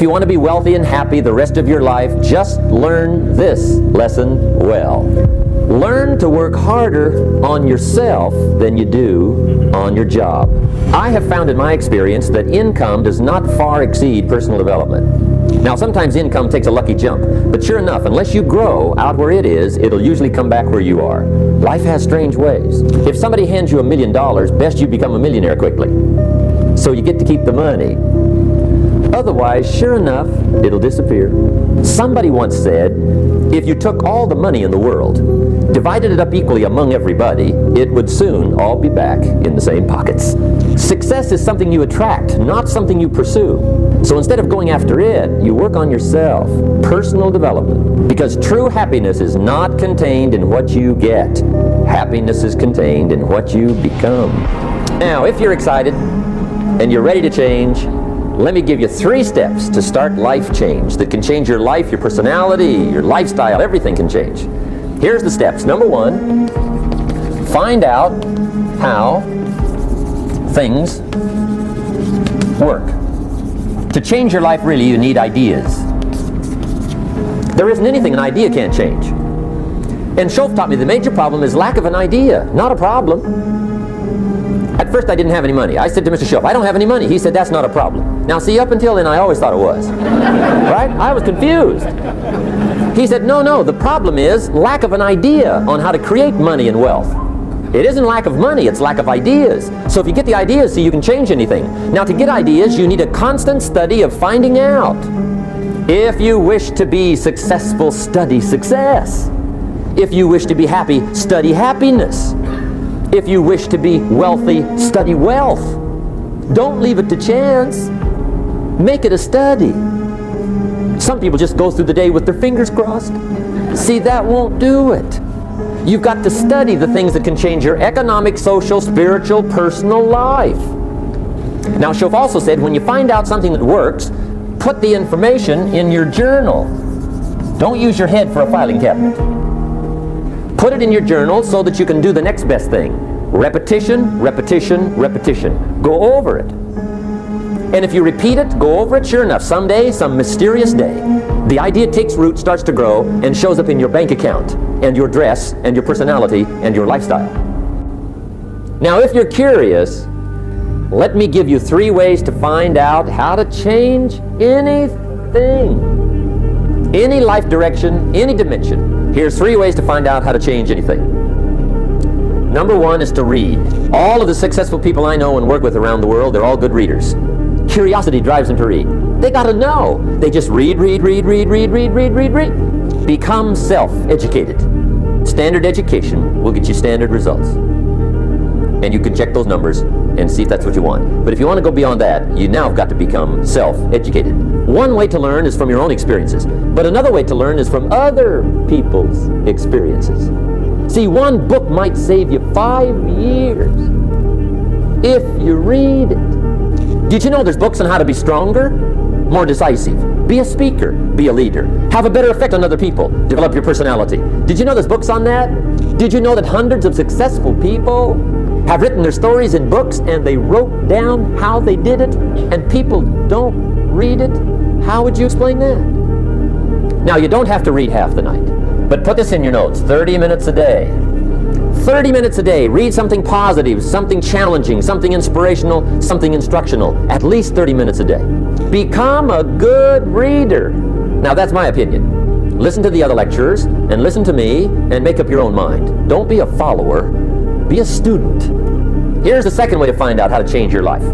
If you want to be wealthy and happy the rest of your life, just learn this lesson well. Learn to work harder on yourself than you do on your job. I have found in my experience that income does not far exceed personal development. Now, sometimes income takes a lucky jump, but sure enough, unless you grow out where it is, it'll usually come back where you are. Life has strange ways. If somebody hands you $1 million, best you become a millionaire quickly, so you get to keep the money. Otherwise, sure enough, it'll disappear. Somebody once said, if you took all the money in the world, divided it up equally among everybody, it would soon all be back in the same pockets. Success is something you attract, not something you pursue. So instead of going after it, you work on yourself. Personal development. Because true happiness is not contained in what you get. Happiness is contained in what you become. Now, if you're excited and you're ready to change, let me give you 3 steps to start life change that can change your life, your personality, your lifestyle, everything can change. Here's the steps. Number 1, find out how things work. To change your life, really, you need ideas. There isn't anything an idea can't change. And Schoff taught me the major problem is lack of an idea, not a problem. At first I didn't have any money. I said to Mr. Schoff, I don't have any money. He said, that's not a problem. Now see, up until then I always thought it was. Right? I was confused. He said, no, the problem is lack of an idea on how to create money and wealth. It isn't lack of money, it's lack of ideas. So if you get the ideas, so you can change anything. Now to get ideas, you need a constant study of finding out. If you wish to be successful, study success. If you wish to be happy, study happiness. If you wish to be wealthy, study wealth. Don't leave it to chance. Make it a study. Some people just go through the day with their fingers crossed. See, that won't do it. You've got to study the things that can change your economic, social, spiritual, personal life. Now, Schoff also said, when you find out something that works, put the information in your journal. Don't use your head for a filing cabinet. Put it in your journal so that you can do the next best thing. Repetition, repetition, repetition. Go over it. And if you repeat it, go over it, sure enough, someday, some mysterious day, the idea takes root, starts to grow, and shows up in your bank account, and your dress, and your personality, and your lifestyle. Now, if you're curious, let me give you 3 ways to find out how to change anything. Any life direction, any dimension. Here's 3 ways to find out how to change anything. Number 1 is to read. All of the successful people I know and work with around the world, they're all good readers. Curiosity drives them to read. They got to know. They just read. Become self-educated. Standard education will get you standard results. And you can check those numbers and see if that's what you want. But if you want to go beyond that, you now have got to become self-educated. One way to learn is from your own experiences, but another way to learn is from other people's experiences. See, one book might save you 5 years if you read it. Did you know there's books on how to be stronger, more decisive, be a speaker, be a leader, have a better effect on other people, develop your personality? Did you know there's books on that? Did you know that hundreds of successful people have written their stories in books and they wrote down how they did it, and people don't read it? How would you explain that? Now, you don't have to read half the night, but put this in your notes: 30 minutes a day. 30 minutes a day. Read something positive, something challenging, something inspirational, something instructional. At least 30 minutes a day. Become a good reader. Now, that's my opinion. Listen to the other lecturers and listen to me and make up your own mind. Don't be a follower. Be a student. Here's the second way to find out how to change your life.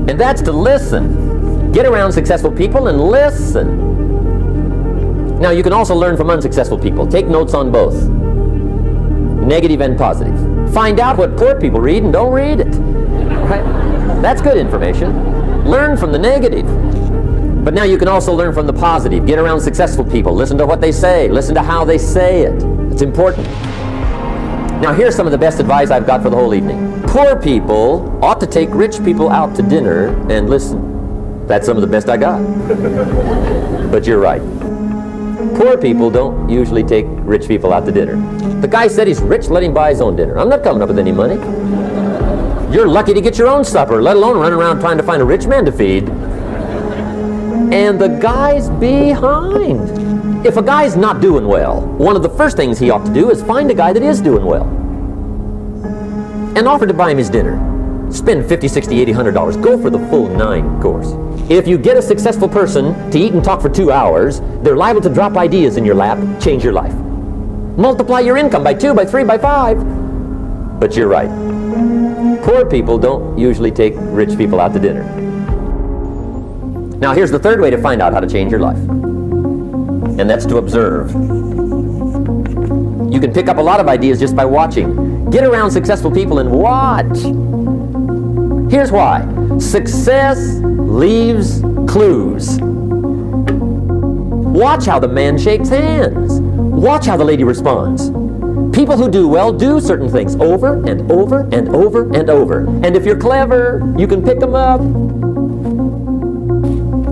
And that's to listen. Get around successful people and listen. Now, you can also learn from unsuccessful people. Take notes on both, negative and positive. Find out what poor people read and don't read it. Right? That's good information. Learn from the negative. But now you can also learn from the positive. Get around successful people. Listen to what they say. Listen to how they say it. It's important. Now, here's some of the best advice I've got for the whole evening. Poor people ought to take rich people out to dinner and listen. That's some of the best I got. But you're right. Poor people don't usually take rich people out to dinner. The guy said he's rich, let him buy his own dinner. I'm not coming up with any money. You're lucky to get your own supper, let alone run around trying to find a rich man to feed. and the guy's behind. If a guy's not doing well, one of the first things he ought to do is find a guy that is doing well and offer to buy him his dinner. Spend $50, $60, $80, $100. Go for the full 9 course. If you get a successful person to eat and talk for 2 hours, they're liable to drop ideas in your lap, change your life. Multiply your income by 2, by 3, by 5. But you're right. Poor people don't usually take rich people out to dinner. Now here's the third way to find out how to change your life. And that's to observe. You can pick up a lot of ideas just by watching. Get around successful people and watch. Here's why. Success leaves clues. Watch how the man shakes hands. Watch how the lady responds. People who do well do certain things over and over and over and over. And if you're clever, you can pick them up.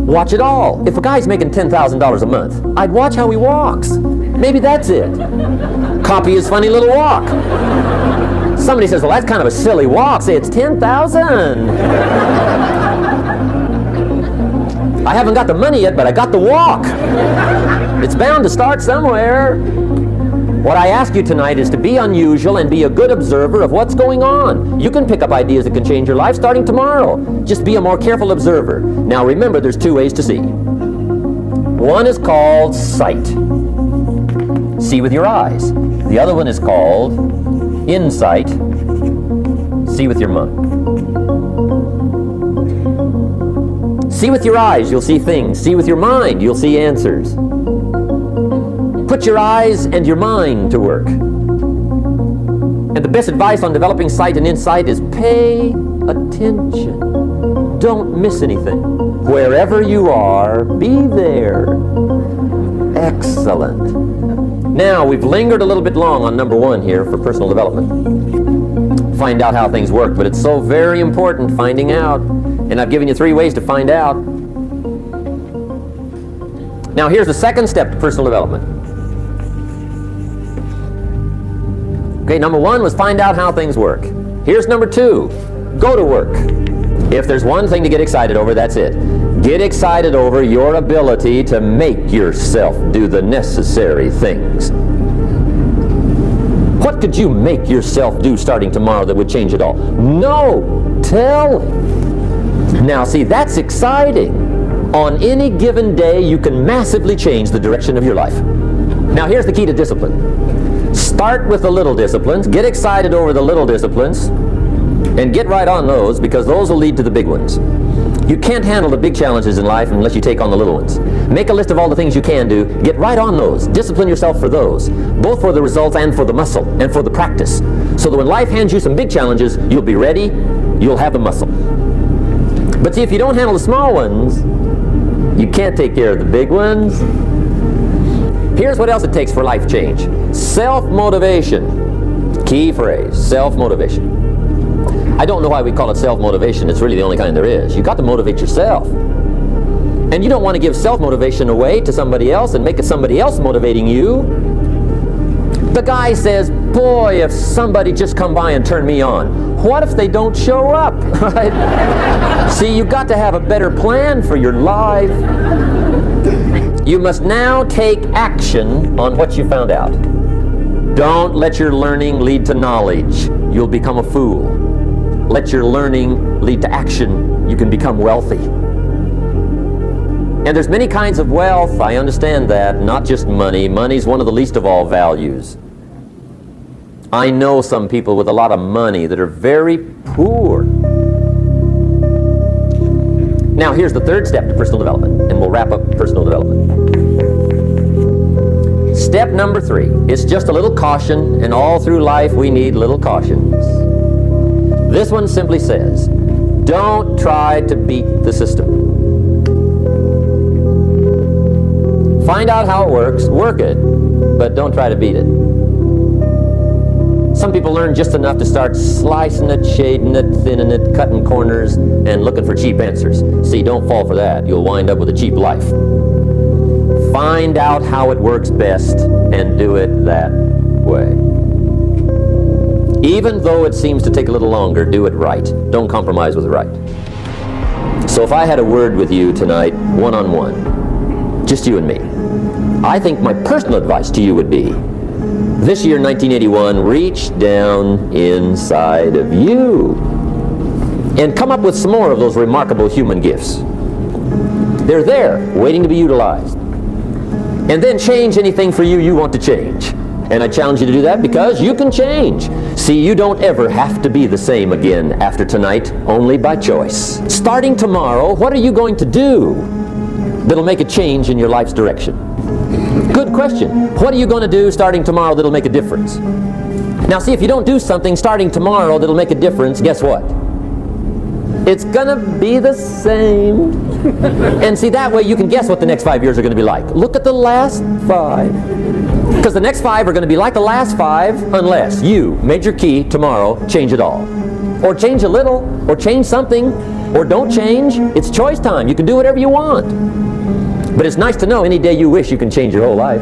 Watch it all. If a guy's making $10,000 a month, I'd watch how he walks. Maybe that's it. Copy his funny little walk. Somebody says, well, that's kind of a silly walk. Say, it's 10,000. I haven't got the money yet, but I got the walk. It's bound to start somewhere. What I ask you tonight is to be unusual and be a good observer of what's going on. You can pick up ideas that can change your life starting tomorrow. Just be a more careful observer. Now remember, there's 2 ways to see. One is called sight. See with your eyes. The other one is called insight. See with your mind. See with your eyes, you'll see things. See with your mind, you'll see answers. Put your eyes and your mind to work. And the best advice on developing sight and insight is pay attention. Don't miss anything. Wherever you are, be there. Excellent. Now, we've lingered a little bit long on number 1 here for personal development. Find out how things work, but it's so very important finding out. And I've given you 3 ways to find out. Now, here's the second step to personal development. Okay, number 1 was find out how things work. Here's number 2, go to work. If there's one thing to get excited over, that's it. Get excited over your ability to make yourself do the necessary things. What could you make yourself do starting tomorrow that would change it all? No, tell him. Now see, that's exciting. On any given day, you can massively change the direction of your life. Now here's the key to discipline. Start with the little disciplines, get excited over the little disciplines, and get right on those, because those will lead to the big ones. You can't handle the big challenges in life unless you take on the little ones. Make a list of all the things you can do, get right on those, discipline yourself for those, both for the results and for the muscle, and for the practice, so that when life hands you some big challenges, you'll be ready, you'll have the muscle. But see, if you don't handle the small ones, you can't take care of the big ones. Here's what else it takes for life change. Self-motivation. Key phrase, self-motivation. I don't know why we call it self-motivation. It's really the only kind there is. You've got to motivate yourself. And you don't want to give self-motivation away to somebody else and make it somebody else motivating you. The guy says, boy, if somebody just come by and turn me on. What if they don't show up? Right? See, you've got to have a better plan for your life. You must now take action on what you found out. Don't let your learning lead to knowledge. You'll become a fool. Let your learning lead to action. You can become wealthy. And there's many kinds of wealth. I understand that. Not just money. Money's one of the least of all values. I know some people with a lot of money that are very poor. Now here's the third step to personal development, and we'll wrap up personal development. Step number 3 is just a little caution, and all through life we need little cautions. This one simply says, don't try to beat the system. Find out how it works, work it, but don't try to beat it. Some people learn just enough to start slicing it, shading it, thinning it, cutting corners, and looking for cheap answers. See, don't fall for that. You'll wind up with a cheap life. Find out how it works best and do it that way. Even though it seems to take a little longer, do it right. Don't compromise with right. So if I had a word with you tonight, one-on-one, just you and me, I think my personal advice to you would be, this year, 1981, reach down inside of you and come up with some more of those remarkable human gifts. They're there, waiting to be utilized. And then change anything for you want to change. And I challenge you to do that because you can change. See, you don't ever have to be the same again after tonight, only by choice. Starting tomorrow, what are you going to do that'll make a change in your life's direction? Good question. What are you going to do starting tomorrow that'll make a difference? Now see, if you don't do something starting tomorrow that'll make a difference, guess what? It's going to be the same. And see, that way you can guess what the next 5 years are going to be like. Look at the last 5. Because the next 5 are going to be like the last 5 unless you, major key, tomorrow, change it all. Or change a little, or change something, or don't change. It's choice time. You can do whatever you want. But it's nice to know any day you wish you can change your whole life.